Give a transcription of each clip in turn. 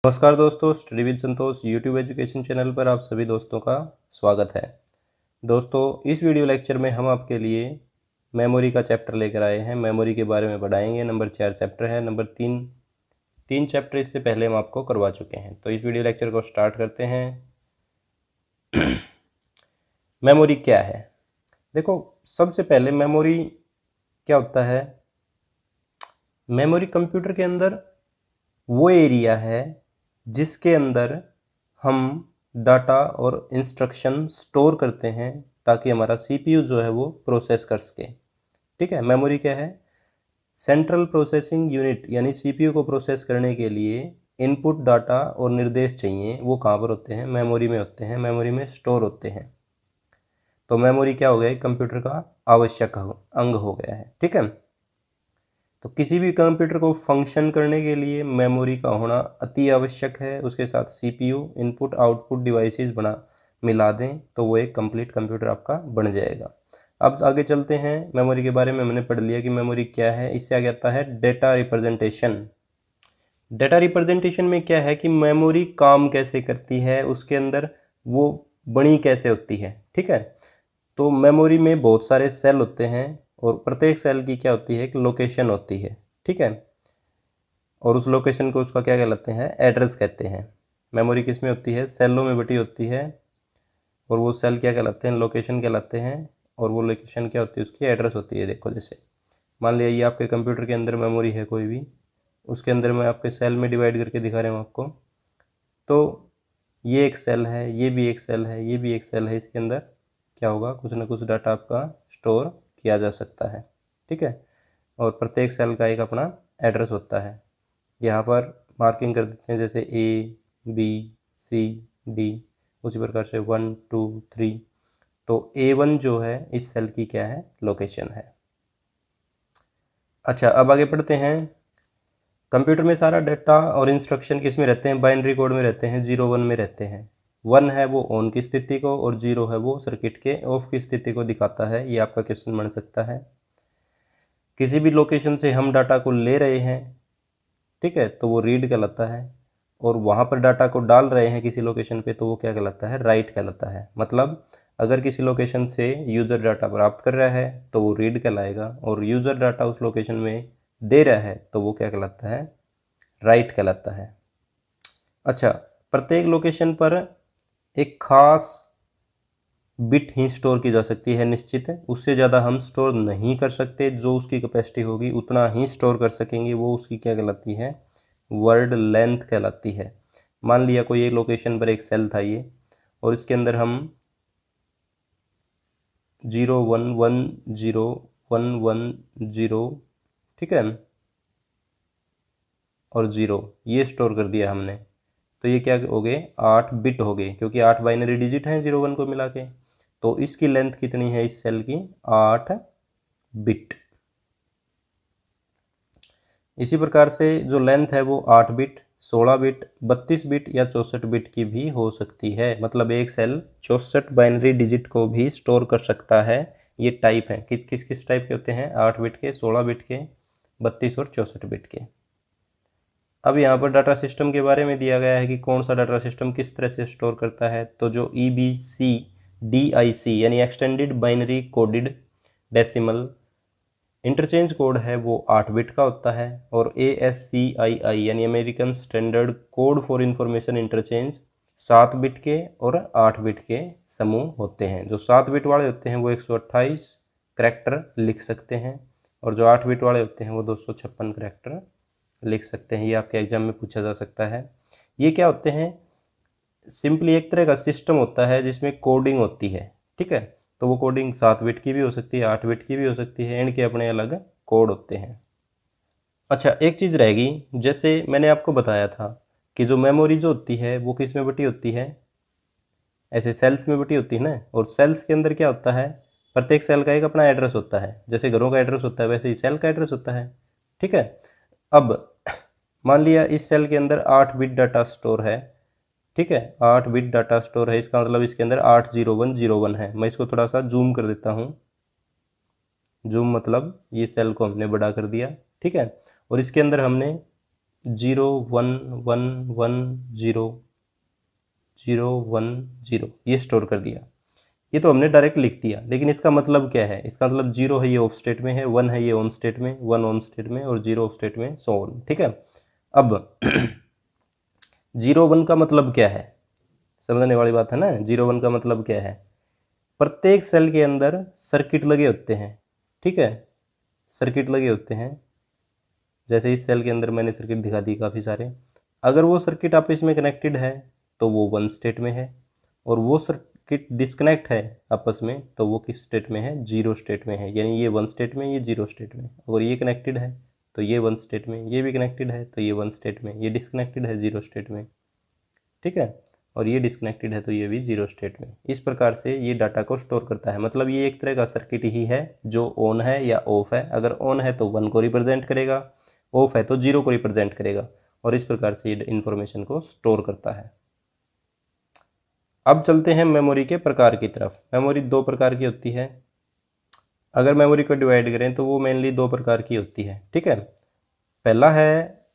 नमस्कार दोस्तों, study with Santosh YouTube education channel पर आप सभी दोस्तों का स्वागत है। दोस्तों, इस वीडियो लेक्चर में हम आपके लिए मेमोरी का चैप्टर लेकर आए हैं। मेमोरी के बारे में पढ़ाएंगे। नंबर 4 चैप्टर है। नंबर 3 चैप्टर इससे पहले हम आपको करवा चुके हैं। तो इस वीडियो लेक्चर को स्टार्ट करते हैं। मेमोरी क्या है? देखो, सबसे पहले मेमोरी क्या होता है? मेमोरी कंप्यूटर के अंदर वो एरिया है जिसके अंदर हम डाटा और इंस्ट्रक्शन स्टोर करते हैं ताकि हमारा सीपीयू जो है वो प्रोसेस कर सके। ठीक है। मेमोरी क्या है? सेंट्रल प्रोसेसिंग यूनिट, यानी सीपीयू को प्रोसेस करने के लिए इनपुट डाटा और निर्देश चाहिए। वो कहाँ पर होते हैं? मेमोरी में होते हैं, मेमोरी में स्टोर होते हैं। तो मेमोरी क्या हो गया? कंप्यूटर का आवश्यक अंग हो गया है। ठीक है। तो किसी भी कंप्यूटर को फंक्शन करने के लिए मेमोरी का होना अति आवश्यक है। उसके साथ सीपीयू, इनपुट आउटपुट डिवाइसेस मिला दें तो वो एक कंप्लीट कंप्यूटर आपका बन जाएगा। अब आगे चलते हैं। मेमोरी के बारे में हमने पढ़ लिया कि मेमोरी क्या है। इससे आगे आता है डेटा रिप्रेजेंटेशन। डेटा रिप्रेजेंटेशन में क्या है कि मेमोरी काम कैसे करती है, उसके अंदर वो बनी कैसे होती है। ठीक है। तो मेमोरी में बहुत सारे सेल होते हैं और प्रत्येक सेल की क्या होती है? एक लोकेशन होती है। ठीक है। और उस लोकेशन को उसका क्या कहलाते हैं? एड्रेस कहते हैं। मेमोरी किस में होती है? सेलों में बटी होती है। और वो सेल क्या कहलाते हैं? लोकेशन कहलाते हैं। और वो लोकेशन क्या होती है? उसकी एड्रेस होती है। देखो, जैसे मान लिया ये आपके कंप्यूटर के अंदर मेमोरी है कोई भी, उसके अंदर मैं आपके सेल में डिवाइड करके दिखा रहा हूँ आपको। तो ये एक सेल है, ये भी एक सेल है, ये भी एक सेल है। इसके अंदर क्या होगा? कुछ ना कुछ डाटा आपका स्टोर किया जा सकता है। ठीक है। और प्रत्येक सेल का एक अपना एड्रेस होता है। यहाँ पर मार्किंग कर देते हैं, जैसे A B C D, उसी प्रकार से 1 2 3। तो A1 जो है इस सेल की क्या है? लोकेशन है। अच्छा, अब आगे पढ़ते हैं। कंप्यूटर में सारा डाटा और इंस्ट्रक्शन किस में रहते हैं? बाइनरी कोड में रहते हैं, 0 1 में रहते हैं। 1 है वो ऑन की स्थिति को और 0 है वो सर्किट के ऑफ की स्थिति को दिखाता है। ये आपका क्वेश्चन बन सकता है। किसी भी लोकेशन से हम डाटा को ले रहे हैं, ठीक है, तो वो रीड कहलाता है। और वहाँ पर डाटा को डाल रहे हैं किसी लोकेशन पे, तो वो क्या कहलाता है? राइट कहलाता है। मतलब अगर किसी लोकेशन से यूज़र डाटा प्राप्त कर रहा है तो वो रीड कहलाएगा, और यूज़र डाटा उस लोकेशन में दे रहा है तो वो क्या कहलाता है? राइट कहलाता है। अच्छा, प्रत्येक लोकेशन पर एक खास बिट ही स्टोर की जा सकती है, निश्चित है। उससे ज़्यादा हम स्टोर नहीं कर सकते। जो उसकी कैपेसिटी होगी उतना ही स्टोर कर सकेंगे। वो उसकी क्या कहलाती है? वर्ड लेंथ कहलाती है। मान लिया कोई एक लोकेशन पर एक सेल था ये, और इसके अंदर हम 0 1 1 0 1 1 0, ठीक है, और 0 ये स्टोर कर दिया हमने। तो ये क्या हो गए? 8 बिट हो गए, क्योंकि 8 बाइनरी डिजिट हैं 0 1 को मिला के। तो इसकी लेंथ कितनी है इस सेल की? 8 बिट। इसी प्रकार से जो लेंथ है वो 8 बिट, 16 बिट, 32 बिट या 64 बिट की भी हो सकती है। मतलब एक सेल 64 बाइनरी डिजिट को भी स्टोर कर सकता है। ये टाइप है। किस किस टाइप के होते हैं? 8 बिट के, 16 बिट के, 32 और 64 बिट के। अब यहाँ पर डाटा सिस्टम के बारे में दिया गया है कि कौन सा डाटा सिस्टम किस तरह से स्टोर करता है। तो जो EBCDIC यानी extended binary coded decimal interchange code है वो 8 बिट का होता है। और ASCII यानी American standard code for information interchange 7 bit के और 8 बिट के समूह होते हैं। जो 7 बिट वाले होते हैं वो 128 करैक्टर लिख सकते हैं, और जो 8 बिट वाले होते हैं वो 256 करैक्टर लिख सकते हैं। ये आपके एग्जाम में पूछा जा सकता है। ये क्या होते हैं? सिंपली एक तरह का सिस्टम होता है जिसमें कोडिंग होती है। ठीक है। तो वो कोडिंग 7 बिट की भी हो सकती है, 8 बिट की भी हो सकती है। इनके अपने अलग कोड होते हैं। अच्छा, एक चीज़ रहेगी, जैसे मैंने आपको बताया था कि जो मेमोरी जो होती है वो किस में बटी होती है? ऐसे सेल्स में बटी होती है ना। और सेल्स के अंदर क्या होता है? प्रत्येक सेल का एक अपना एड्रेस होता है। जैसे घरों का एड्रेस होता है वैसे ही सेल का एड्रेस होता है। ठीक है। अब मान लिया इस सेल के अंदर 8 बिट डाटा स्टोर है। ठीक है, 8 बिट डाटा स्टोर है। इसका मतलब इसके अंदर 80101 है। मैं इसको थोड़ा सा जूम कर देता हूँ। जूम मतलब ये सेल को हमने बड़ा कर दिया। ठीक है। और इसके अंदर हमने 0 1 1 1 0 ये स्टोर कर दिया। ये तो हमने डायरेक्ट लिख दिया, लेकिन इसका मतलब क्या है? इसका मतलब 0 है ये ऑफ स्टेट में है, 1 है ये ऑन स्टेट में, 1 ऑन स्टेट में और 0 ऑफ स्टेट में, सो ऑन। ठीक है। अब 0 1 का मतलब क्या है? समझने वाली बात है ना। 0 1 का मतलब क्या है? प्रत्येक सेल के अंदर सर्किट लगे होते हैं। ठीक है, सर्किट लगे होते हैं। जैसे इस सेल के अंदर मैंने सर्किट दिखा दी काफ़ी सारे। अगर वो सर्किट आपस में कनेक्टेड है तो वो 1 स्टेट में है, और वो सर्किट डिस्कनेक्ट है आपस में तो वो किस स्टेट में है? 0 स्टेट में है। यानी ये 1 स्टेट में, ये 0 स्टेट में। अगर ये कनेक्टेड है तो ये 1 स्टेट में, ये भी कनेक्टेड है तो ये 1 स्टेट में, ये डिस्कनेक्टेड है 0 स्टेट में। ठीक है, और ये डिस्कनेक्टेड है तो ये भी 0 स्टेट में। इस प्रकार से ये डाटा को स्टोर करता है। मतलब ये एक तरह का सर्किट ही है जो ऑन है या ऑफ है। अगर ऑन है तो 1 को रिप्रेजेंट करेगा, ऑफ है तो 0 को रिप्रेजेंट करेगा, और इस प्रकार से ये इन्फॉर्मेशन को स्टोर करता है। अब चलते हैं मेमोरी के प्रकार की तरफ। मेमोरी दो प्रकार की होती है। अगर मेमोरी को डिवाइड करें तो वो मेनली दो प्रकार की होती है। ठीक है, पहला है,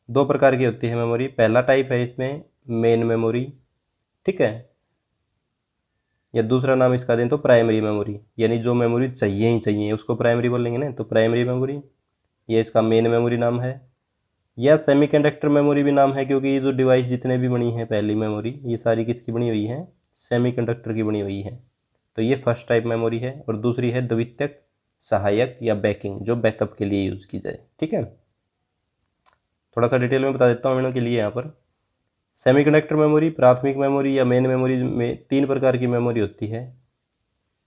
दो प्रकार की होती है मेमोरी। पहला टाइप है इसमें मेन मेमोरी। ठीक है, या दूसरा नाम इसका दें तो प्राइमरी मेमोरी। यानी जो मेमोरी चाहिए ही चाहिए उसको प्राइमरी बोलेंगे ना, तो प्राइमरी मेमोरी। ये इसका मेन मेमोरी नाम है, या सेमीकंडक्टर मेमोरी भी नाम है, क्योंकि ये जो डिवाइस जितने भी बनी है पहली मेमोरी, ये सारी किसकी बनी हुई है? सेमीकंडक्टर की बनी हुई है। तो ये फर्स्ट टाइप मेमोरी है। और दूसरी है द्वितीयक सहायक या बैकिंग, जो बैकअप के लिए यूज़ की जाए। ठीक है, थोड़ा सा डिटेल में बता देता हूँ के लिए। यहाँ पर सेमीकंडक्टर मेमोरी, प्राथमिक मेमोरी या मेन मेमोरी में तीन प्रकार की मेमोरी होती है।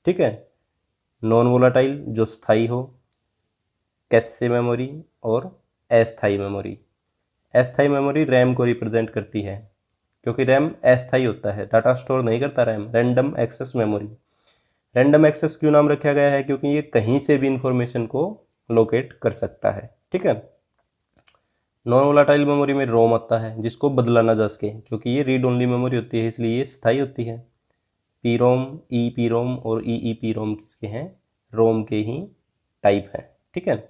ठीक है, नॉन वोलाटाइल जो स्थायी हो, कैशे मेमोरी, और अस्थायी मेमोरी। अस्थायी मेमोरी रैम को रिप्रेजेंट करती है, क्योंकि रैम अस्थायी होता है, डाटा स्टोर नहीं करता RAM. Random access memory. Random access क्यों नाम रखा गया है? क्योंकि ये कहीं से भी इंफॉर्मेशन को लोकेट कर सकता है। ठीक है, नॉन वोलाटाइल मेमोरी में रोम आता है, जिसको बदला ना जा सके, क्योंकि ये रीड ओनली मेमोरी होती है, इसलिए ये स्थायी होती है। P ROM, E P ROM और ई पी रोम किसके हैं? रोम के ही टाइप है। ठीक है,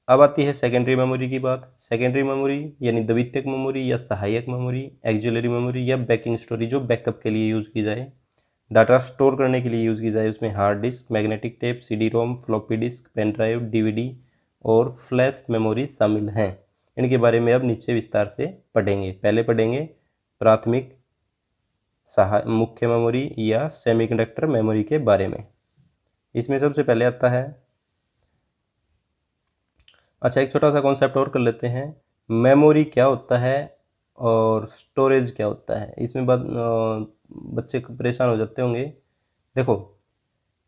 अब आती है सेकेंडरी मेमोरी की बात। सेकेंडरी मेमोरी यानी द्वितीयक मेमोरी या सहायक मेमोरी, एक्सिलरी मेमोरी या बैकिंग स्टोरेज, जो बैकअप के लिए यूज़ की जाए, डाटा स्टोर करने के लिए यूज़ की जाए। उसमें hard disk, magnetic tape, CD ROM, floppy disk, pen drive, DVD और फ्लैश मेमोरी शामिल हैं। इनके बारे में अब नीचे विस्तार से पढ़ेंगे। पहले पढ़ेंगे प्राथमिक मुख्य मेमोरी या सेमीकंडक्टर मेमोरी के बारे में। इसमें सबसे पहले आता है, अच्छा एक छोटा सा कॉन्सेप्ट और कर लेते हैं। मेमोरी क्या होता है और स्टोरेज क्या होता है? इसमें बच्चे परेशान हो जाते होंगे। देखो,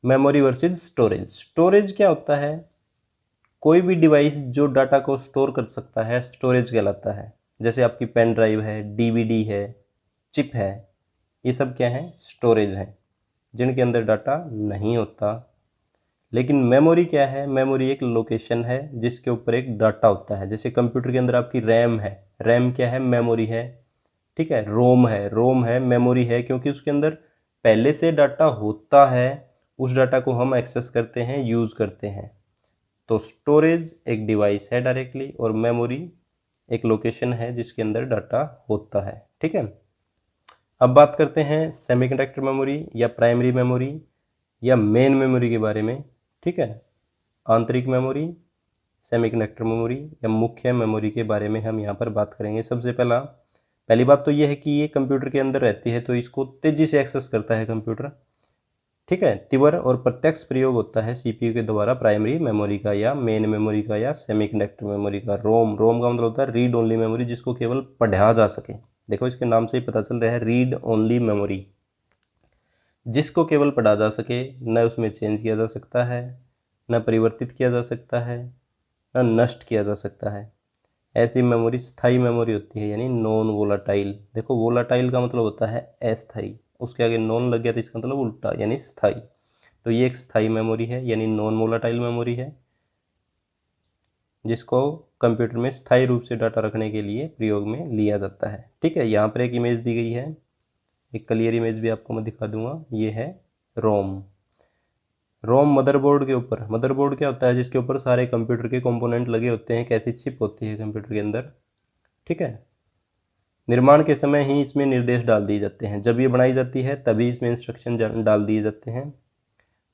मेमोरी वर्सेस स्टोरेज। स्टोरेज क्या होता है? कोई भी डिवाइस जो डाटा को स्टोर कर सकता है स्टोरेज कहलाता है। जैसे आपकी पेन ड्राइव है, डीवीडी है, चिप है, ये सब क्या है? स्टोरेज है, जिनके अंदर डाटा नहीं होता। लेकिन मेमोरी क्या है? मेमोरी एक लोकेशन है जिसके ऊपर एक डाटा होता है। जैसे कंप्यूटर के अंदर आपकी रैम है, रैम क्या है? मेमोरी है। ठीक है, रोम है, रोम है, मेमोरी है, क्योंकि उसके अंदर पहले से डाटा होता है, उस डाटा को हम एक्सेस करते हैं, यूज़ करते हैं। तो स्टोरेज एक डिवाइस है डायरेक्टली, और मेमोरी एक लोकेशन है जिसके अंदर डाटा होता है। ठीक है, अब बात करते हैं सेमीकंडक्टर मेमोरी या प्राइमरी मेमोरी या मेन मेमोरी के बारे में। ठीक है, आंतरिक मेमोरी, सेमीकंडक्टर मेमोरी या मुख्य मेमोरी के बारे में हम यहाँ पर बात करेंगे। सबसे पहली बात तो ये है कि ये कंप्यूटर के अंदर रहती है, तो इसको तेज़ी से एक्सेस करता है कंप्यूटर। ठीक है, तीव्र और प्रत्यक्ष प्रयोग होता है सीपीयू के द्वारा प्राइमरी मेमोरी का या मेन मेमोरी का या सेमीकंडक्टर मेमोरी का। रोम, रोम का मतलब होता है रीड ओनली मेमोरी, जिसको केवल पढ़ा जा सके। देखो इसके नाम से ही पता चल रहा है, रीड ओनली मेमोरी, जिसको केवल पढ़ा जा सके, न उसमें चेंज किया जा सकता है, न परिवर्तित किया जा सकता है, न नष्ट किया जा सकता है। ऐसी मेमोरी स्थायी मेमोरी होती है, यानी नॉन वोलाटाइल। देखो वोलाटाइल का मतलब होता है अस्थायी, उसके आगे नॉन लग गया तो इसका मतलब उल्टा, यानी स्थायी। तो ये एक स्थायी मेमोरी है, यानी नॉन वोलाटाइल मेमोरी है, जिसको कंप्यूटर में स्थायी रूप से डाटा रखने के लिए प्रयोग में लिया जाता है। ठीक है, यहाँ पर एक इमेज दी गई है, एक क्लियर इमेज भी आपको मैं दिखा दूंगा। ये है रोम। रोम मदरबोर्ड के ऊपर, मदरबोर्ड क्या होता है, जिसके ऊपर सारे कंप्यूटर के कंपोनेंट लगे होते हैं, एक ऐसी चिप होती है कंप्यूटर के अंदर, ठीक है। निर्माण के समय ही इसमें निर्देश डाल दिए जाते हैं, जब ये बनाई जाती है तभी इसमें इंस्ट्रक्शन डाल दिए जाते हैं,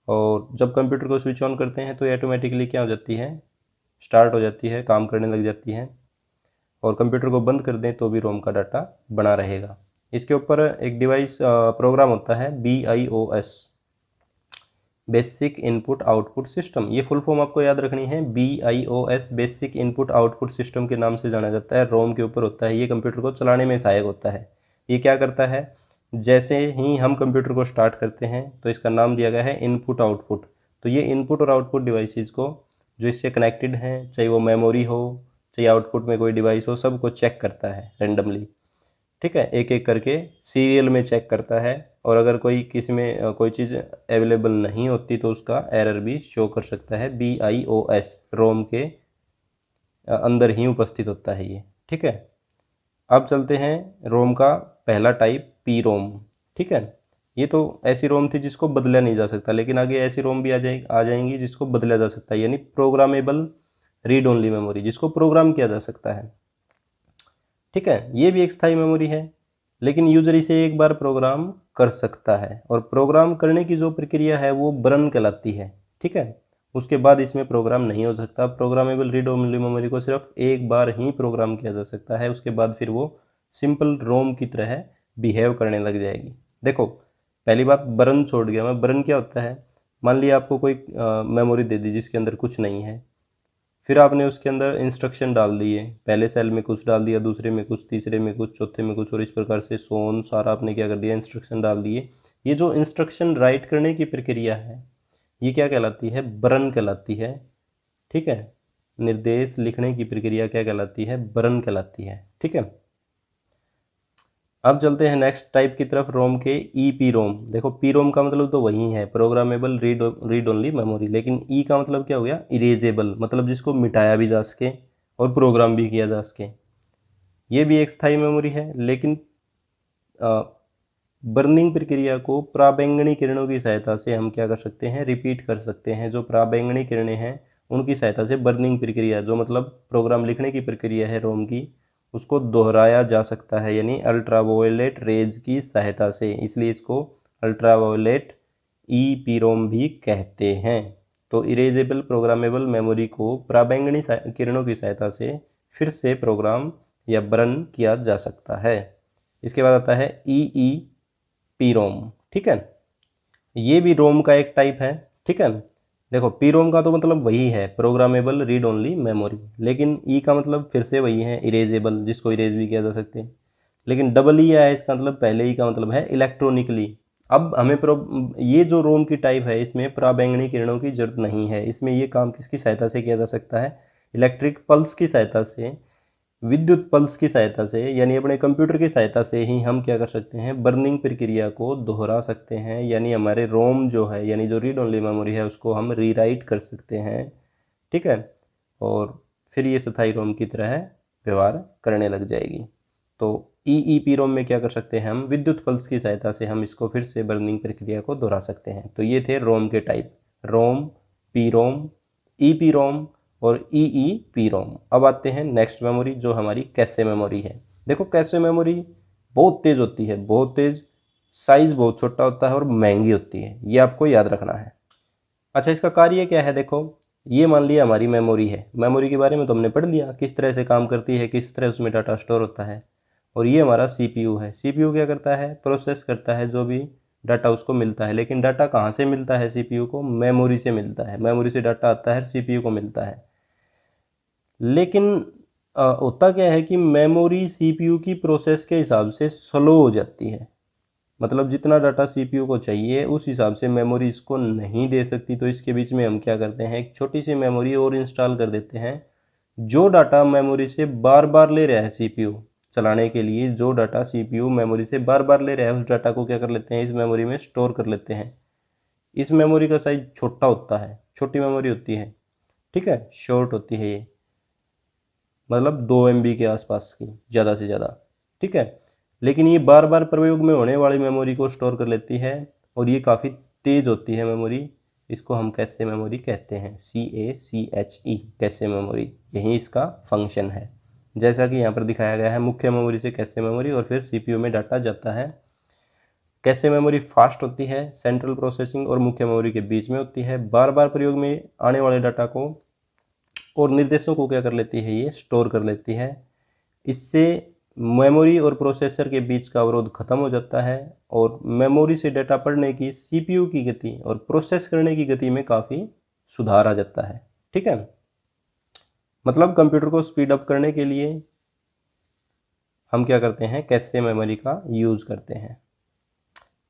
और जब कंप्यूटर को स्विच ऑन करते हैं तो ये ऑटोमेटिकली क्या हो जाती है, स्टार्ट हो जाती है, काम करने लग जाती है। और कंप्यूटर को बंद कर दें तो भी रोम का डाटा बना रहेगा। इसके ऊपर एक डिवाइस प्रोग्राम होता है BIOS, basic input output system. ये फुल फॉर्म आपको याद रखनी है, BIOS basic input output system के नाम से जाना जाता है। रोम के ऊपर होता है, ये कंप्यूटर को चलाने में सहायक होता है। ये क्या करता है, जैसे ही हम कंप्यूटर को स्टार्ट करते हैं तो इसका नाम दिया गया है इनपुट आउटपुट। तो ये इनपुट और आउटपुट डिवाइसेस को जो इससे कनेक्टेड हैं, चाहे वो मेमोरी हो चाहे आउटपुट में कोई डिवाइस हो, सबको चेक करता है रैंडमली, ठीक है, एक एक करके सीरियल में चेक करता है। और अगर कोई किसी में कोई चीज़ अवेलेबल नहीं होती तो उसका एरर भी शो कर सकता है। BIOS रोम के अंदर ही उपस्थित होता है ये, ठीक है। अब चलते हैं रोम का पहला टाइप पी रोम, ठीक है। ये तो ऐसी रोम थी जिसको बदला नहीं जा सकता, लेकिन आगे ऐसी रोम भी आ जाएंगी जिसको बदला जा सकता है, यानी प्रोग्रामेबल रीड ओनली मेमोरी, जिसको प्रोग्राम किया जा सकता है, ठीक है। ये भी एक स्थायी मेमोरी है, लेकिन यूजर इसे एक बार प्रोग्राम कर सकता है, और प्रोग्राम करने की जो प्रक्रिया है वो बर्न कहलाती है, ठीक है। उसके बाद इसमें प्रोग्राम नहीं हो सकता। प्रोग्रामेबल रीड ओनली मेमोरी को सिर्फ एक बार ही प्रोग्राम किया जा सकता है, उसके बाद फिर वो सिंपल रोम की तरह बिहेव करने लग जाएगी। देखो, पहली बात बर्न छोड़ गया मैं। बर्न क्या होता है, मान लिया आपको कोई मेमोरी दे दी जिसके अंदर कुछ नहीं है, फिर आपने उसके अंदर इंस्ट्रक्शन डाल दिए, पहले सेल में कुछ डाल दिया, दूसरे में कुछ, तीसरे में कुछ, चौथे में कुछ, और इस प्रकार से सोन सारा आपने क्या कर दिया, इंस्ट्रक्शन डाल दिए। ये जो इंस्ट्रक्शन राइट करने की प्रक्रिया है ये क्या कहलाती है, बर्न कहलाती है, ठीक है। निर्देश लिखने की प्रक्रिया क्या कहलाती है, बर्न कहलाती है, ठीक है। अब चलते हैं नेक्स्ट टाइप की तरफ, रोम के EP रोम। देखो, पी रोम का मतलब तो वही है, प्रोग्रामेबल रीड ओनली मेमोरी, लेकिन ई का मतलब क्या हो गया, इरेजेबल, मतलब जिसको मिटाया भी जा सके और प्रोग्राम भी किया जा सके। ये भी एक स्थायी मेमोरी है, लेकिन बर्निंग प्रक्रिया को पराबैंगनी किरणों की सहायता से हम क्या कर सकते हैं, रिपीट कर सकते हैं। जो पराबैंगनी किरणें हैं उनकी सहायता से बर्निंग प्रक्रिया, जो मतलब प्रोग्राम लिखने की प्रक्रिया है रोम की, उसको दोहराया जा सकता है, यानी अल्ट्रावायलेट रेज की सहायता से। इसलिए इसको अल्ट्रावायलेट EP रोम भी कहते हैं। तो इरेजेबल प्रोग्रामेबल मेमोरी को पराबैंगनी किरणों की सहायता से फिर से प्रोग्राम या बर्न किया जा सकता है। इसके बाद आता है EEP रोम, ठीक है। ये भी रोम का एक टाइप है, ठीक है। देखो, पी रोम का तो मतलब वही है, प्रोग्रामेबल रीड ओनली मेमोरी, लेकिन ई का मतलब फिर से वही है, इरेजेबल, जिसको इरेज भी किया जा सकते हैं। लेकिन डबल ई है इसका मतलब, पहले ई का मतलब है इलेक्ट्रॉनिकली। अब हमें ये जो रोम की टाइप है इसमें पराबैंगनी किरणों की जरूरत नहीं है। इसमें ये काम किसकी सहायता से किया जा सकता है, इलेक्ट्रिक पल्स की सहायता से, विद्युत पल्स की सहायता से, यानी अपने कंप्यूटर की सहायता से ही हम क्या कर सकते हैं, बर्निंग प्रक्रिया को दोहरा सकते हैं। यानी हमारे रोम जो है, यानी जो रीड ओनली मेमोरी है, उसको हम रीराइट कर सकते हैं, ठीक है। और फिर ये स्थायी रोम की तरह व्यवहार करने लग जाएगी। तो EEP रोम में क्या कर सकते हैं, हम विद्युत पल्स की सहायता से हम इसको फिर से बर्निंग प्रक्रिया को दोहरा सकते हैं। तो ये थे रोम के टाइप, रोम, पी रोम, EP रोम और EEP रोम। अब आते हैं नेक्स्ट मेमोरी, जो हमारी कैशे मेमोरी है। देखो, कैशे मेमोरी बहुत तेज़ होती है, बहुत तेज़, साइज़ बहुत छोटा होता है और महंगी होती है, ये आपको याद रखना है। अच्छा, इसका कार्य क्या है, देखो, ये मान लिया हमारी मेमोरी है। मेमोरी के बारे में तो हमने पढ़ लिया, किस तरह से काम करती है, किस तरह उसमें डाटा स्टोर होता है। और ये हमारा CPU है। CPU क्या करता है, प्रोसेस करता है जो भी डाटा उसको मिलता है। लेकिन डाटा कहाँ से मिलता है CPU को, मेमोरी से मिलता है। मेमोरी से डाटा आता है, CPU को मिलता है। लेकिन होता क्या है कि मेमोरी CPU की प्रोसेस के हिसाब से स्लो हो जाती है, मतलब जितना डाटा CPU को चाहिए उस हिसाब से मेमोरी इसको नहीं दे सकती। तो इसके बीच में हम क्या करते हैं, एक छोटी सी मेमोरी और इंस्टॉल कर देते हैं। जो डाटा मेमोरी से बार बार ले रहा है CPU चलाने के लिए, जो डाटा CPU मेमोरी से बार बार ले रहा है, उस डाटा को क्या कर लेते हैं, इस मेमोरी में स्टोर कर लेते हैं। इस मेमोरी का साइज छोटा होता है, छोटी मेमोरी होती है, ठीक है, शॉर्ट होती है ये, मतलब 2 MB के आसपास की ज़्यादा से ज़्यादा, ठीक है। लेकिन ये बार बार प्रयोग में होने वाली मेमोरी को स्टोर कर लेती है, और ये काफ़ी तेज़ होती है मेमोरी। इसको हम कैशे मेमोरी कहते हैं, CACHE, कैशे मेमोरी, यही इसका फंक्शन है। जैसा कि यहाँ पर दिखाया गया है, मुख्य मेमोरी से कैशे मेमोरी और फिर CPU में डाटा जाता है। कैशे मेमोरी फास्ट होती है, सेंट्रल प्रोसेसिंग और मुख्य मेमोरी के बीच में होती है। बार बार प्रयोग में आने वाले डाटा को और निर्देशों को क्या कर लेती है, ये स्टोर कर लेती है। इससे मेमोरी और प्रोसेसर के बीच का अवरोध खत्म हो जाता है और मेमोरी से डाटा पढ़ने की CPU की गति और प्रोसेस करने की गति में काफ़ी सुधार आ जाता है। ठीक है, मतलब कंप्यूटर को स्पीड अप करने के लिए हम क्या करते हैं, कैशे मेमोरी का यूज करते हैं।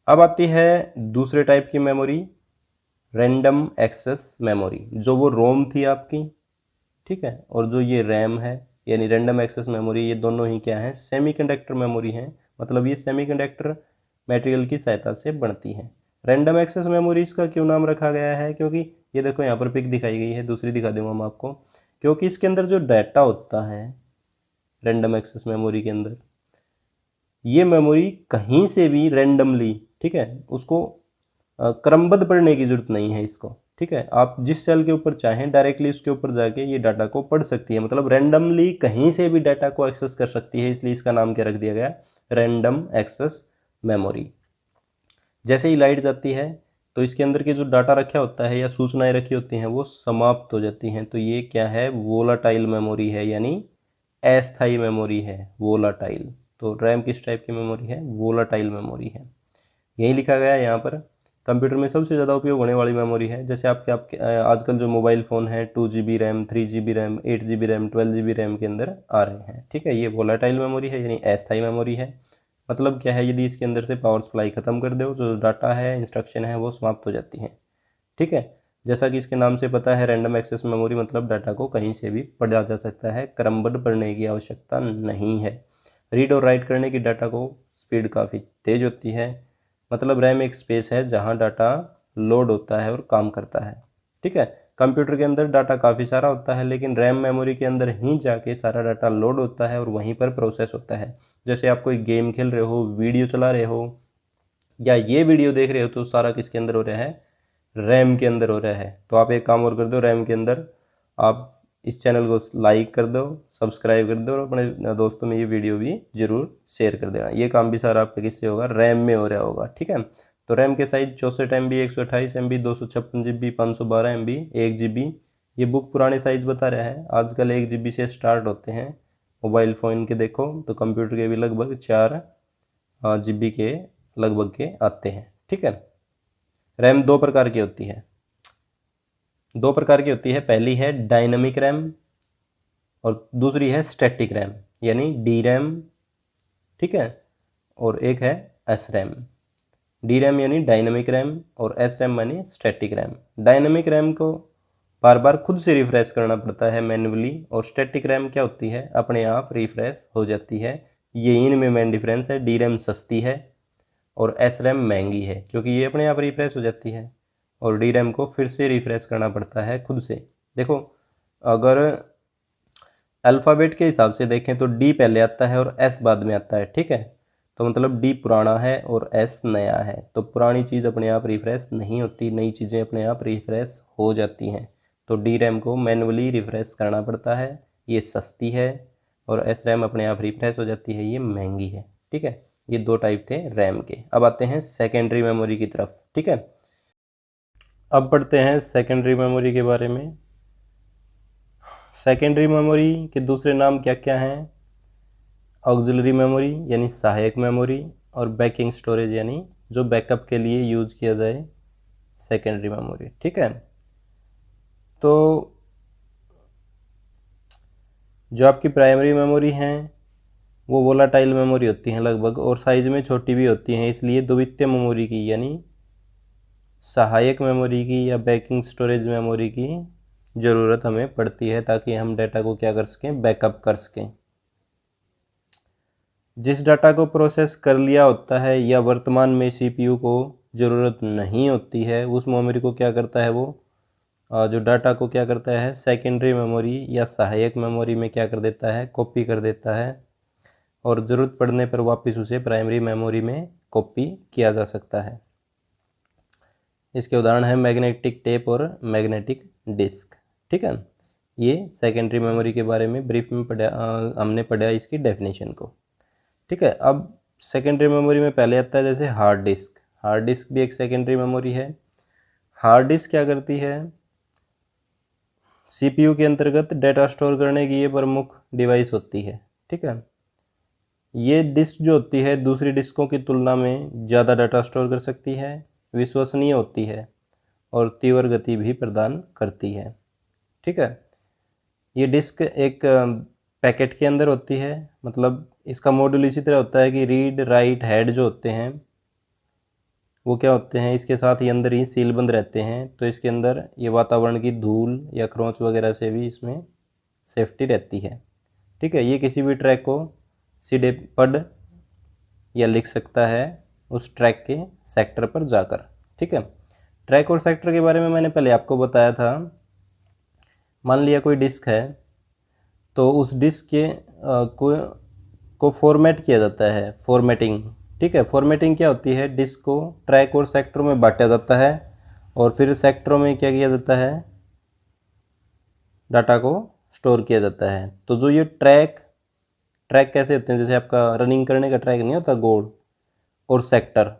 अब आती है दूसरे टाइप की मेमोरी, रैंडम एक्सेस मेमोरी, जो वो रोम थी आपकी, ठीक है, और जो ये रैम है यानी रैंडम एक्सेस मेमोरी, ये दोनों ही क्या है, सेमीकंडक्टर मेमोरी हैं। मतलब ये सेमीकंडक्टर मटेरियल की सहायता से बनती हैं। रैंडम एक्सेस मेमोरी इसका क्यों नाम रखा गया है, क्योंकि ये देखो यहाँ पर पिक दिखाई गई है, दूसरी दिखा दूंगा मैं आपको, क्योंकि इसके अंदर जो डाटा होता है रैंडम एक्सेस मेमोरी के अंदर, ये मेमोरी कहीं से भी रैंडमली, ठीक है, उसको क्रमबद्ध पढ़ने की जरूरत नहीं है इसको, ठीक है, आप जिस सेल के ऊपर चाहें डायरेक्टली उसके ऊपर जाके ये डाटा को पढ़ सकती है। मतलब रैंडमली कहीं से भी डाटा को एक्सेस कर सकती है, इसलिए इसका नाम क्या रख दिया गया, रैंडम एक्सेस मेमोरी। जैसे ही लाइट जाती है तो इसके अंदर के जो डाटा रखा होता है या सूचनाएं रखी होती हैं वो समाप्त हो जाती हैं। तो ये क्या है, वोलाटाइल मेमोरी है, यानी अस्थायी मेमोरी है, वोलाटाइल। तो रैम किस टाइप की मेमोरी है, वोलाटाइल मेमोरी है। यही लिखा गया है यहाँ पर। कंप्यूटर में सबसे ज़्यादा उपयोग होने वाली मेमोरी है। जैसे आपके आजकल जो मोबाइल फ़ोन है 2GB RAM, 3GB RAM, 8GB RAM, 12GB RAM के अंदर आ रहे हैं, ठीक है। ये वोलाटाइल मेमोरी है यानी अस्थायी मेमोरी है। मतलब क्या है, यदि इसके अंदर से पावर सप्लाई ख़त्म कर दो, जो डाटा है, इंस्ट्रक्शन है, वो समाप्त हो जाती हैं, ठीक है। जैसा कि इसके नाम से पता है, रैंडम एक्सेस मेमोरी मतलब डाटा को कहीं से भी पढ़ा जा सकता है, क्रमबद्ध पढ़ने की आवश्यकता नहीं है। रीड और राइट करने की डाटा को स्पीड काफ़ी तेज़ होती है। मतलब रैम एक स्पेस है जहाँ डाटा लोड होता है और काम करता है, ठीक है। कंप्यूटर के अंदर डाटा काफ़ी सारा होता है, लेकिन रैम मेमोरी के अंदर ही जाके सारा डाटा लोड होता है और वहीं पर प्रोसेस होता है। जैसे आप कोई गेम खेल रहे हो, वीडियो चला रहे हो या ये वीडियो देख रहे हो, तो सारा किसके अंदर हो रहा है, रैम के अंदर हो रहा है। तो आप एक काम और कर दो, रैम के अंदर आप इस चैनल को लाइक कर दो, सब्सक्राइब कर दो और अपने दोस्तों में ये वीडियो भी जरूर शेयर कर देना। ये काम भी सारा आपका किससे होगा, रैम में हो रहा होगा, ठीक है। तो रैम के size 64 MB, 128 MB, 256 GB, 512 MB, 1 GB। ये बुक पुराने साइज बता रहा है, आजकल 1 GB से स्टार्ट होते हैं मोबाइल फ़ोन के। देखो तो कंप्यूटर के भी लगभग 4 GB के लगभग के आते हैं, ठीक है। रैम दो प्रकार की होती है, पहली है डायनामिक रैम और दूसरी है स्टैटिक रैम यानी डी रैम, ठीक है, और एक है एस रैम। डी रैम यानी डायनामिक रैम और एस रैम यानी स्टैटिक रैम। डायनामिक रैम को बार बार खुद से रिफ्रेश करना पड़ता है मैन्युअली, और स्टैटिक रैम क्या होती है, अपने आप रिफ्रेश हो जाती है। ये इनमें मेन डिफरेंस है। डी रैम सस्ती है और एस रैम महंगी है, क्योंकि ये अपने आप रिफ्रेश हो जाती है और डी रैम को फिर से रिफ्रेश करना पड़ता है खुद से। देखो, अगर अल्फ़ाबेट के हिसाब से देखें तो डी पहले आता है और एस बाद में आता है, ठीक है। तो मतलब डी पुराना है और एस नया है। तो पुरानी चीज़ अपने आप रिफ्रेश नहीं होती, नई चीज़ें अपने आप रिफ्रेश हो जाती हैं। तो डी रैम को मैनुअली रिफ्रेश करना पड़ता है, ये सस्ती है, और एस रैम अपने आप रिफ्रेश हो जाती है, ये महंगी है, ठीक है। ये दो टाइप थे रैम के। अब आते हैं सेकेंडरी मेमोरी की तरफ, ठीक है। अब पढ़ते हैं सेकेंडरी मेमोरी के बारे में। सेकेंडरी मेमोरी के दूसरे नाम क्या क्या हैं, ऑक्सिलरी मेमोरी यानी सहायक मेमोरी, और बैकिंग स्टोरेज यानी जो बैकअप के लिए यूज़ किया जाए, सेकेंडरी मेमोरी, ठीक है। तो जो आपकी प्राइमरी मेमोरी हैं वो वोलाटाइल मेमोरी होती हैं लगभग, और साइज में छोटी भी होती हैं, इसलिए द्वितीय मेमोरी की यानी सहायक मेमोरी की या बैकिंग स्टोरेज मेमोरी की ज़रूरत हमें पड़ती है, ताकि हम डाटा को क्या कर सकें, बैकअप कर सकें। जिस डाटा को प्रोसेस कर लिया होता है या वर्तमान में CPU को ज़रूरत नहीं होती है, उस मेमोरी को क्या करता है, वो जो डाटा को क्या करता है, सेकेंडरी मेमोरी या सहायक मेमोरी में क्या कर देता है, कॉपी कर देता है, और ज़रूरत पड़ने पर वापस उसे प्राइमरी मेमोरी में कॉपी किया जा सकता है। इसके उदाहरण है मैग्नेटिक टेप और मैग्नेटिक डिस्क। ठीक है, ये सेकेंडरी मेमोरी के बारे में ब्रीफ में हमने पढ़ा इसकी डेफिनेशन को। ठीक है, अब सेकेंडरी मेमोरी में पहले आता है जैसे हार्ड डिस्क। हार्ड डिस्क भी एक सेकेंडरी मेमोरी है। हार्ड डिस्क क्या करती है, सीपीयू के अंतर्गत डेटा स्टोर करने की ये प्रमुख डिवाइस होती है। ठीक है, ये डिस्क जो होती है दूसरी डिस्कों की तुलना में ज़्यादा डाटा स्टोर कर सकती है, विश्वसनीय होती है और तीव्र गति भी प्रदान करती है। ठीक है, ये डिस्क एक पैकेट के अंदर होती है, मतलब इसका मॉड्यूल इसी तरह होता है कि रीड राइट हेड जो होते हैं वो क्या होते हैं, इसके साथ ही अंदर ही सीलबंद रहते हैं। तो इसके अंदर ये वातावरण की धूल या खरोंच वगैरह से भी इसमें सेफ्टी रहती है। ठीक है, ये किसी भी ट्रैक को सीधे पढ़ या लिख सकता है उस ट्रैक के सेक्टर पर जाकर। ठीक है, ट्रैक और सेक्टर के बारे में मैंने पहले आपको बताया था। मान लिया कोई डिस्क है तो उस डिस्क के को फॉर्मेट किया जाता है, फॉर्मेटिंग। ठीक है, फॉर्मेटिंग क्या होती है, डिस्क को ट्रैक और सेक्टरों में बांटा जाता है और फिर सेक्टरों में क्या किया जाता है, डाटा को स्टोर किया जाता है। तो जो ये ट्रैक कैसे होते हैं, जैसे आपका रनिंग करने का ट्रैक नहीं होता गोल, और सेक्टर,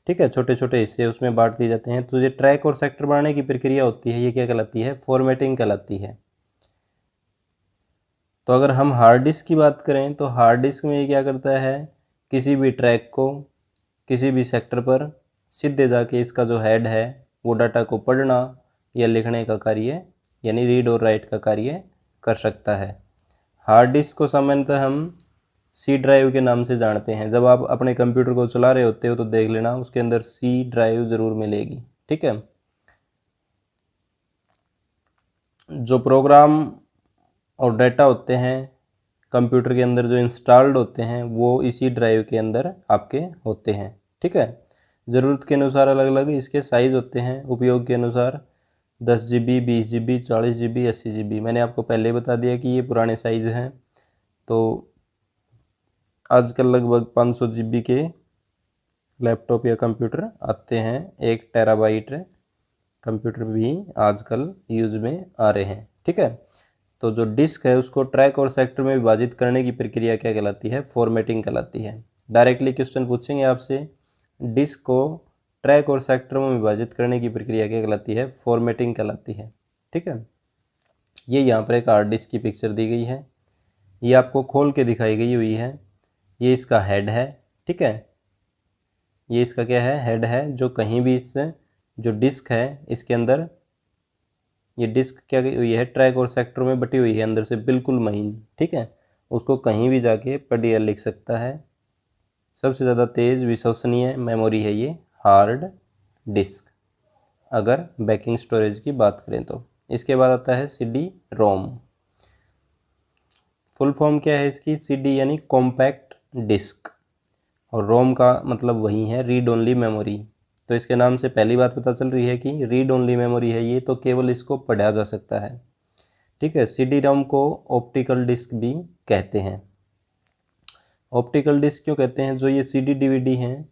ठीक है, छोटे छोटे हिस्से उसमें बांट दिए जाते हैं। तो ये ट्रैक और सेक्टर बनाने की प्रक्रिया होती है, ये क्या कहलाती है, फॉर्मेटिंग कहलाती है। तो अगर हम हार्ड डिस्क की बात करें तो हार्ड डिस्क में ये क्या करता है, किसी भी ट्रैक को किसी भी सेक्टर पर सीधे जाके इसका जो हेड है वो डाटा को पढ़ना या लिखने का कार्य यानी रीड और राइट का कार्य कर सकता है। हार्ड डिस्क को सामान्यतः हम सी ड्राइव के नाम से जानते हैं। जब आप अपने कंप्यूटर को चला रहे होते हो तो देख लेना उसके अंदर सी ड्राइव ज़रूर मिलेगी। ठीक है, जो प्रोग्राम और डाटा होते हैं कंप्यूटर के अंदर जो इंस्टॉल्ड होते हैं वो इसी ड्राइव के अंदर आपके होते हैं। ठीक है, ज़रूरत के अनुसार अलग अलग इसके साइज़ होते हैं, उपयोग के अनुसार 10 GB, 20 GB, 40 GB, 80 GB। मैंने आपको पहले बता दिया कि ये पुराने साइज़ हैं। तो आजकल लगभग 500 GB के लैपटॉप या कंप्यूटर आते हैं। 1 टेराबाइट कंप्यूटर भी आजकल यूज़ में आ रहे हैं। ठीक है, तो जो डिस्क है उसको ट्रैक और सेक्टर में विभाजित करने की प्रक्रिया क्या कहलाती है, फॉर्मेटिंग कहलाती है। डायरेक्टली क्वेश्चन पूछेंगे आपसे, डिस्क को ट्रैक और सेक्टर में विभाजित करने की प्रक्रिया क्या कहलाती है, फॉर्मेटिंग कहलाती है। ठीक है, ये यहाँ पर एक हार्ड डिस्क की पिक्चर दी गई है, ये आपको खोल के दिखाई गई हुई है। ये इसका हेड है। ठीक है, ये इसका क्या है, हेड है, जो कहीं भी इससे जो डिस्क है इसके अंदर ये डिस्क क्या हुई है, ट्रैक और सेक्टर में बटी हुई है अंदर से बिल्कुल महीन। ठीक है, उसको कहीं भी जाके पढ़ या लिख सकता है। सबसे ज़्यादा तेज़ विश्वसनीय मेमोरी है ये हार्ड डिस्क, अगर बैकिंग स्टोरेज की बात करें तो। इसके बाद आता है CD रोम। फुल फॉर्म क्या है इसकी, CD यानी कॉम्पैक्ट डिस्क, और रोम का मतलब वही है रीड ओनली मेमोरी। तो इसके नाम से पहली बात पता चल रही है कि रीड ओनली मेमोरी है ये, तो केवल इसको पढ़ा जा सकता है। ठीक है, CD रोम को ऑप्टिकल डिस्क भी कहते हैं। ऑप्टिकल डिस्क क्यों कहते हैं, जो ये CD DVD हैं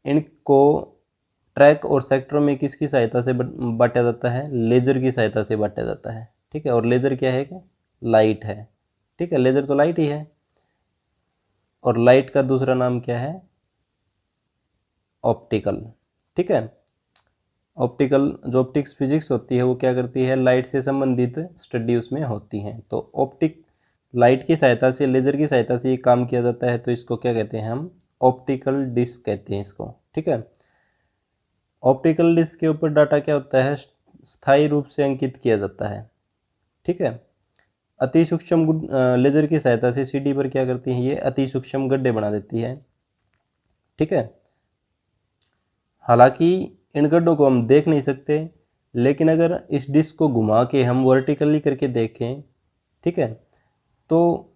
इनको ट्रैक और सेक्टर में किसकी सहायता से बांटा जाता है, लेज़र की सहायता से बांटा जाता है। ठीक है, और लेज़र क्या है कि लाइट है। ठीक है, लेज़र तो लाइट ही है, और लाइट का दूसरा नाम क्या है, ऑप्टिकल। ठीक है, ऑप्टिकल जो ऑप्टिक्स फिजिक्स होती है वो क्या करती है, लाइट से संबंधित स्टडी उसमें होती हैं। तो ऑप्टिक लाइट की सहायता से, लेज़र की सहायता से ये काम किया जाता है, तो इसको क्या कहते हैं हम, ऑप्टिकल डिस्क कहते हैं इसको। ठीक है, ऑप्टिकल डिस्क के ऊपर डाटा क्या होता है, स्थायी रूप से अंकित किया जाता है। ठीक है, अति सूक्ष्म लेज़र की सहायता से CD पर क्या करती है, ये अति सूक्ष्म गड्ढे बना देती है। ठीक है, हालांकि इन गड्ढों को हम देख नहीं सकते, लेकिन अगर इस डिस्क को घुमा के हम वर्टिकली करके देखें, ठीक है, तो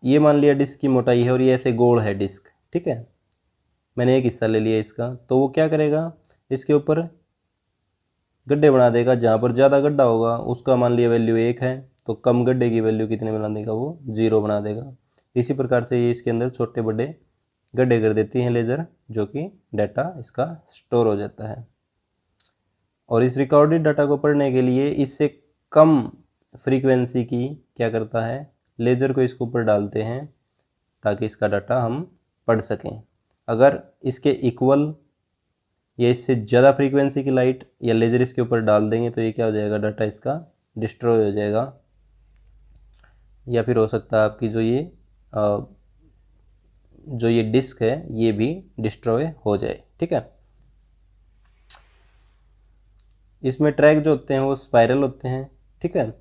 ये मान लिया डिस्क की मोटाई है और ये ऐसे गोल है डिस्क। ठीक है, मैंने एक हिस्सा ले लिया इसका, तो वो क्या करेगा, इसके ऊपर गड्ढे बना देगा। जहाँ पर ज़्यादा गड्ढा होगा उसका मान लिया वैल्यू 1 है, तो कम गड्ढे की वैल्यू कितने बना देगा, वो 0 बना देगा। इसी प्रकार से ये इसके अंदर छोटे बड़े गड्ढे कर देती हैं लेज़र, जो कि डाटा इसका स्टोर हो जाता है। और इस रिकॉर्डेड डाटा को पढ़ने के लिए इससे कम फ्रीक्वेंसी की क्या करता है, लेज़र को इसके ऊपर डालते हैं ताकि इसका डाटा हम पढ़ सकें। अगर इसके इक्वल या इससे ज़्यादा फ्रीक्वेंसी की लाइट या लेज़र इसके ऊपर डाल देंगे तो ये क्या हो जाएगा, डाटा इसका डिस्ट्रॉय हो जाएगा, या फिर हो सकता है आपकी जो ये डिस्क है ये भी डिस्ट्रॉय हो जाए। ठीक है, इसमें ट्रैक जो होते हैं वो स्पाइरल होते हैं। ठीक है,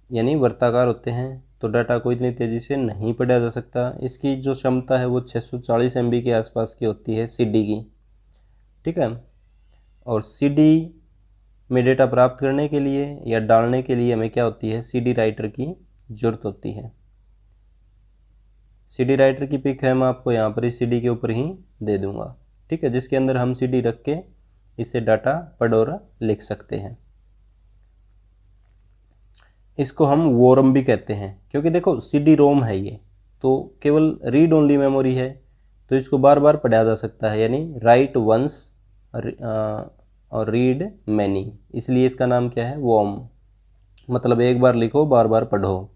यानी वर्ताकार होते हैं, तो डाटा को इतनी तेज़ी से नहीं पढ़ा जा सकता। इसकी जो क्षमता है वो 640 MB के आसपास की होती है सीडी की। ठीक है, और सीडी में डेटा प्राप्त करने के लिए या डालने के लिए हमें क्या होती है, सीडी राइटर की ज़रूरत होती है। सीडी राइटर की पिक है मैं आपको यहाँ पर इस सीडी के ऊपर ही दे दूँगा। ठीक है, जिसके अंदर हम सीडी रख के इससे डाटा पढ़ और लिख सकते हैं। इसको हम वोरम भी कहते हैं, क्योंकि देखो सीडी रोम है ये, तो केवल रीड ओनली मेमोरी है, तो इसको बार बार पढ़ा जा सकता है, यानी राइट वंस और रीड मैनी, इसलिए इसका नाम क्या है, वोम। मतलब एक बार लिखो बार बार पढ़ो।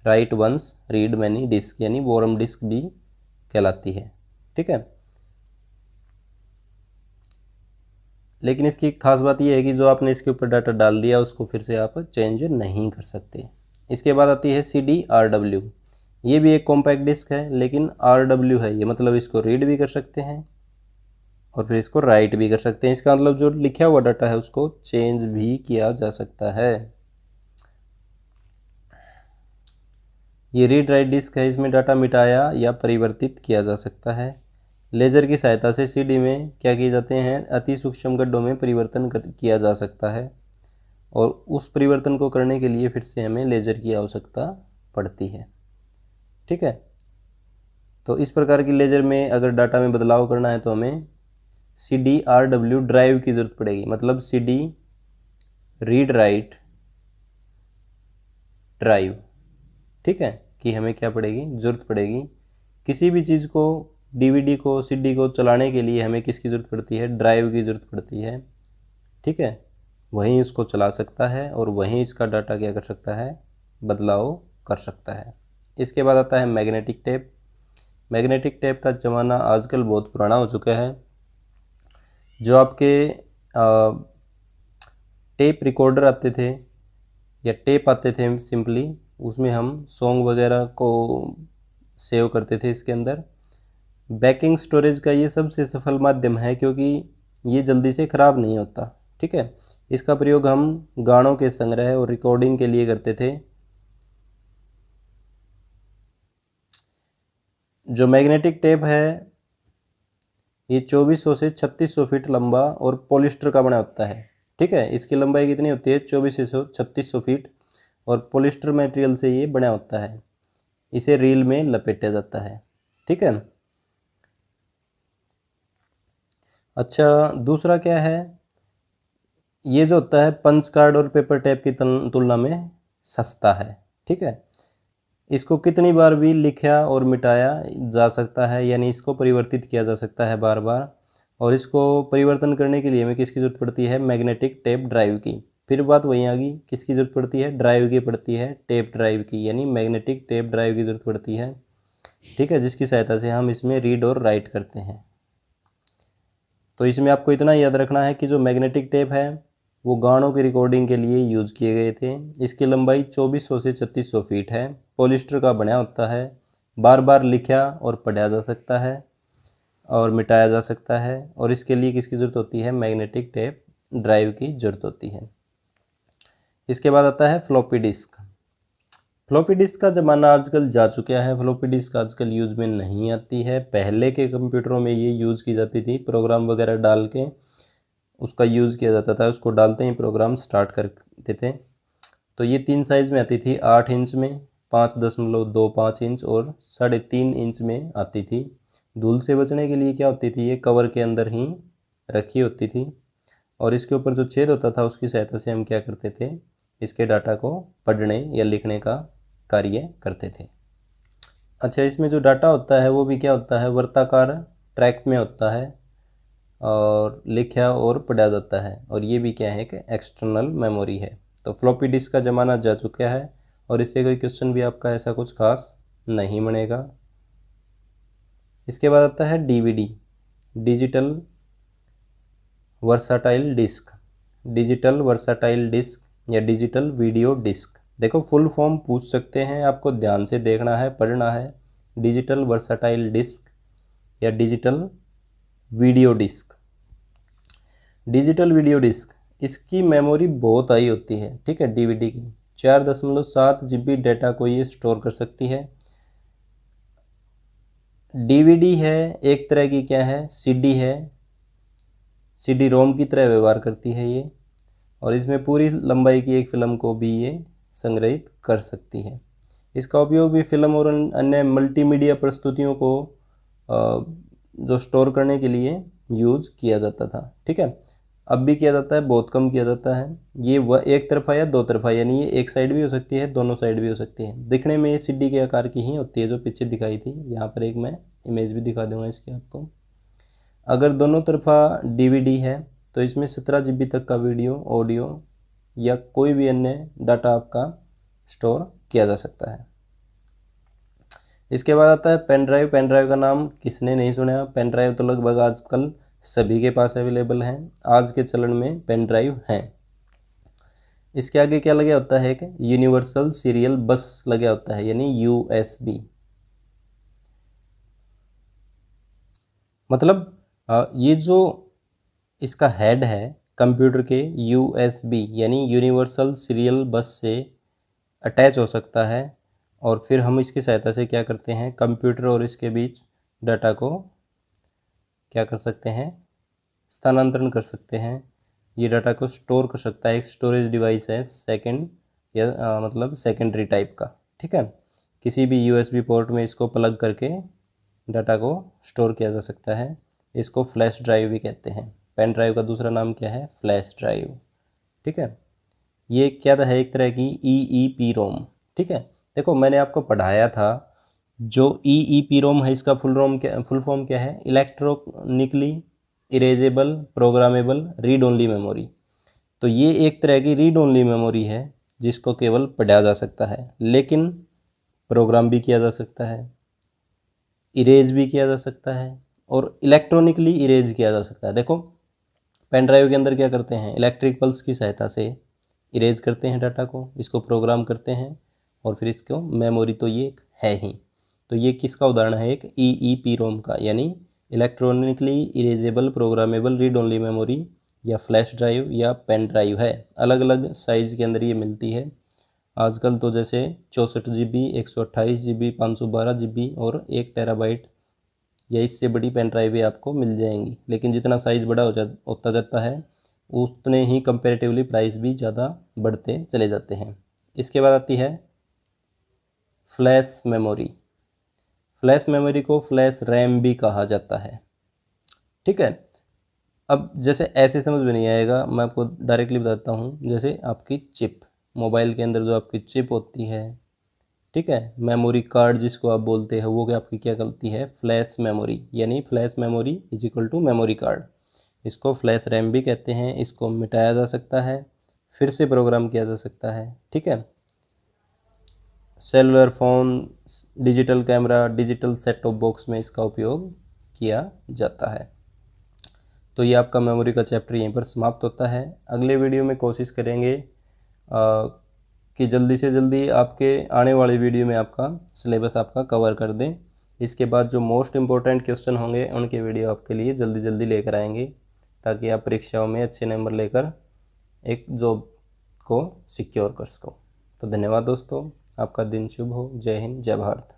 Write once read many disk, यानी वोरम डिस्क भी कहलाती है। ठीक है, लेकिन इसकी खास बात यह है कि जो आपने इसके ऊपर डाटा डाल दिया उसको फिर से आप चेंज नहीं कर सकते। इसके बाद आती है CDRW। ये भी एक कॉम्पैक्ट डिस्क है, लेकिन RW है ये, मतलब इसको रीड भी कर सकते हैं और फिर इसको राइट भी कर सकते हैं। इसका मतलब जो लिखा हुआ डाटा है उसको चेंज भी किया जा सकता है। ये रीड राइट डिस्क है, इसमें डाटा मिटाया या परिवर्तित किया जा सकता है। लेज़र की सहायता से सीडी में क्या किए जाते हैं, अति सूक्ष्म गड्ढों में परिवर्तन किया जा सकता है, और उस परिवर्तन को करने के लिए फिर से हमें लेज़र की आवश्यकता पड़ती है। ठीक है, तो इस प्रकार की लेज़र में अगर डाटा में बदलाव करना है तो हमें CDRW ड्राइव की ज़रूरत पड़ेगी। मतलब CD रीड राइट ड्राइव। ठीक है, कि हमें क्या पड़ेगी, ज़रूरत पड़ेगी। किसी भी चीज़ को, DVD को, CD को चलाने के लिए हमें किसकी ज़रूरत पड़ती है, ड्राइव की ज़रूरत पड़ती है। ठीक है, वहीं इसको चला सकता है और वहीं इसका डाटा क्या कर सकता है, बदलाव कर सकता है। इसके बाद आता है मैग्नेटिक टेप। मैग्नेटिक टेप का ज़माना आजकल बहुत पुराना हो चुका है। जो आपके टेप रिकॉर्डर आते थे या टेप आते थे सिंपली, उसमें हम सॉन्ग वगैरह को सेव करते थे इसके अंदर। बैकिंग स्टोरेज का ये सबसे सफल माध्यम है, क्योंकि ये जल्दी से ख़राब नहीं होता। ठीक है, इसका प्रयोग हम गानों के संग्रह और रिकॉर्डिंग के लिए करते थे। जो मैग्नेटिक टेप है ये 2400 से 3600 फीट लंबा और पॉलिस्टर का बना होता है। ठीक है, इसकी लंबाई कितनी होती है, 2400 3600 फीट, और पॉलिस्टर मटेरियल से ये बना होता है। इसे रील में लपेटा जाता है। ठीक है, अच्छा दूसरा क्या है, ये जो होता है पंच कार्ड और पेपर टेप की तुलना में सस्ता है। ठीक है, इसको कितनी बार भी लिखा और मिटाया जा सकता है, यानी इसको परिवर्तित किया जा सकता है बार बार, और इसको परिवर्तन करने के लिए हमें किसकी ज़रूरत पड़ती है, मैग्नेटिक टेप ड्राइव की। फिर बात वहीं आ गई, किसकी ज़रूरत पड़ती है, ड्राइव की पड़ती है, टेप ड्राइव की, यानी मैग्नेटिक टेप ड्राइव की ज़रूरत पड़ती है। ठीक है, जिसकी सहायता से हम इसमें रीड और राइट करते हैं। तो इसमें आपको इतना याद रखना है कि जो मैग्नेटिक टेप है वो गानों की रिकॉर्डिंग के लिए यूज़ किए गए थे। इसकी लंबाई 2400 से 3600 फीट है, पॉलिस्टर का बना होता है, बार बार लिखा और पढ़ा जा सकता है और मिटाया जा सकता है, और इसके लिए किसकी ज़रूरत होती है, मैग्नेटिक टेप ड्राइव की ज़रूरत होती है। इसके बाद आता है फ्लॉपी डिस्क। फ्लॉपी डिस्क का ज़माना आजकल जा चुका है। फ्लॉपी डिस्क आजकल यूज़ में नहीं आती है। पहले के कंप्यूटरों में ये यूज़ की जाती थी, प्रोग्राम वगैरह डाल के उसका यूज़ किया जाता था। उसको डालते ही प्रोग्राम स्टार्ट करते थे। तो ये 3 साइज़ में आती थी, 8 इंच में, 5.25 इंच और 3.5 इंच में आती थी। धूल से बचने के लिए क्या होती थी, ये कवर के अंदर ही रखी होती थी, और इसके ऊपर जो छेद होता था उसकी सहायता से हम क्या करते थे, इसके डाटा को पढ़ने या लिखने का कार्य करते थे। अच्छा, इसमें जो डाटा होता है वो भी क्या होता है, वर्ताकार ट्रैक में होता है। और लिखा और पढ़ा जाता है, और ये भी क्या है कि एक्सटर्नल मेमोरी है। तो फ्लॉपी डिस्क का ज़माना जा चुका है और इससे कोई क्वेश्चन भी आपका ऐसा कुछ खास नहीं बनेगा। इसके बाद आता है DVD, digital versatile disk. Digital versatile disk या डिजिटल वीडियो डिस्क, देखो फुल फॉर्म पूछ सकते हैं, आपको ध्यान से देखना है, पढ़ना है। डिजिटल वर्साटाइल डिस्क या digital video disk. Digital video disk, इसकी मेमोरी बहुत हाई होती है, ठीक है। डीवीडी की 4.7 GB डेटा को ये स्टोर कर सकती है। डीवीडी है एक तरह की क्या है, सीडी है, सीडी रोम की तरह व्यवहार करती है ये, और इसमें पूरी लंबाई की एक फिल्म को भी ये संग्रहित कर सकती है। इसका उपयोग भी फिल्म और अन्य मल्टीमीडिया प्रस्तुतियों को जो स्टोर करने के लिए यूज किया जाता था, ठीक है। अब भी किया जाता है, बहुत कम किया जाता है। ये एक तरफा या दो तरफा, यानी ये एक साइड भी हो सकती है, दोनों साइड भी हो सकती है। दिखने में ये सीडी के आकार की ही होती है, जो पीछे दिखाई थी। यहाँ पर एक मैं इमेज भी दिखा दूंगा इसकी आपको। अगर दोनों तरफा डीवीडी है तो इसमें 17 GB तक का वीडियो, ऑडियो या कोई भी अन्य डाटा आपका स्टोर किया जा सकता है। इसके बाद आता है पेन ड्राइव। पेन ड्राइव का नाम किसने नहीं सुना? पेन ड्राइव तो लगभग आजकल सभी के पास अवेलेबल हैं, आज के चलन में पेन ड्राइव हैं। इसके आगे क्या लगा होता है कि यूनिवर्सल सीरियल बस लगा होता है, यानी USB। मतलब ये जो इसका हेड है कंप्यूटर के, USB यानी यूनिवर्सल सीरियल बस से अटैच हो सकता है, और फिर हम इसकी सहायता से क्या करते हैं, कंप्यूटर और इसके बीच डाटा को क्या कर सकते हैं, स्थानांतरण कर सकते हैं। ये डाटा को स्टोर कर सकता है, एक स्टोरेज डिवाइस है सेकंड या मतलब सेकेंडरी टाइप का, ठीक है। किसी भी USB पोर्ट में इसको प्लग करके डाटा को स्टोर किया जा सकता है। इसको फ्लैश ड्राइव भी कहते हैं। पेन ड्राइव का दूसरा नाम क्या है, फ्लैश ड्राइव, ठीक है। ये क्या है, एक तरह की EEPROM, ठीक है। देखो मैंने आपको पढ़ाया था, जो EEPROM है इसका फुल फॉर्म क्या है, electronically erasable programmable read only memory. तो ये एक तरह की रीड ओनली मेमोरी है जिसको केवल पढ़ा जा सकता है, लेकिन प्रोग्राम भी किया जा सकता है, इरेज भी किया जा सकता है, और इलेक्ट्रॉनिकली इरेज किया जा सकता है। देखो पेन ड्राइव के अंदर क्या करते हैं, इलेक्ट्रिक पल्स की सहायता से इरेज करते हैं डाटा को, इसको प्रोग्राम करते हैं, और फिर इसको मेमोरी तो ये है ही। तो ये किसका उदाहरण है, एक EEPROM का, यानी electronically erasable programmable read only memory, या फ्लैश ड्राइव या पेन ड्राइव है। अलग अलग साइज़ के अंदर ये मिलती है आजकल, तो जैसे 64 GB, 128 GB, 512 GB और 1 TB या इससे बड़ी पेन ड्राइवें आपको मिल जाएंगी। लेकिन जितना साइज़ बड़ा होता जाता है उतने ही कंपैरेटिवली प्राइस भी ज़्यादा बढ़ते चले जाते हैं। इसके बाद आती है फ्लैश मेमोरी। फ्लैश मेमोरी को फ्लैश रैम भी कहा जाता है, ठीक है। अब जैसे ऐसे समझ में नहीं आएगा, मैं आपको डायरेक्टली बताता हूँ। जैसे आपकी चिप, मोबाइल के अंदर जो आपकी चिप होती है, ठीक है, मेमोरी कार्ड जिसको आप बोलते हैं, वो आपकी क्या करती है, फ्लैश मेमोरी, यानी flash memory is equal to memory card. इसको फ्लैश रैम भी कहते हैं। इसको मिटाया जा सकता है, फिर से प्रोग्राम किया जा सकता है, ठीक है। Cellular phone, digital camera, digital set top box में इसका उपयोग किया जाता है। तो ये आपका मेमोरी का चैप्टर यहीं पर समाप्त होता है। अगले वीडियो में कोशिश करेंगे कि जल्दी से जल्दी आपके आने वाले वीडियो में आपका सिलेबस आपका कवर कर दें। इसके बाद जो मोस्ट इम्पोर्टेंट क्वेश्चन होंगे उनके वीडियो आपके लिए जल्दी जल्दी लेकर आएंगे, ताकि आप परीक्षाओं में अच्छे नंबर लेकर एक जॉब को सिक्योर कर सको। तो धन्यवाद दोस्तों, आपका दिन शुभ हो। जय हिंद, जय भारत।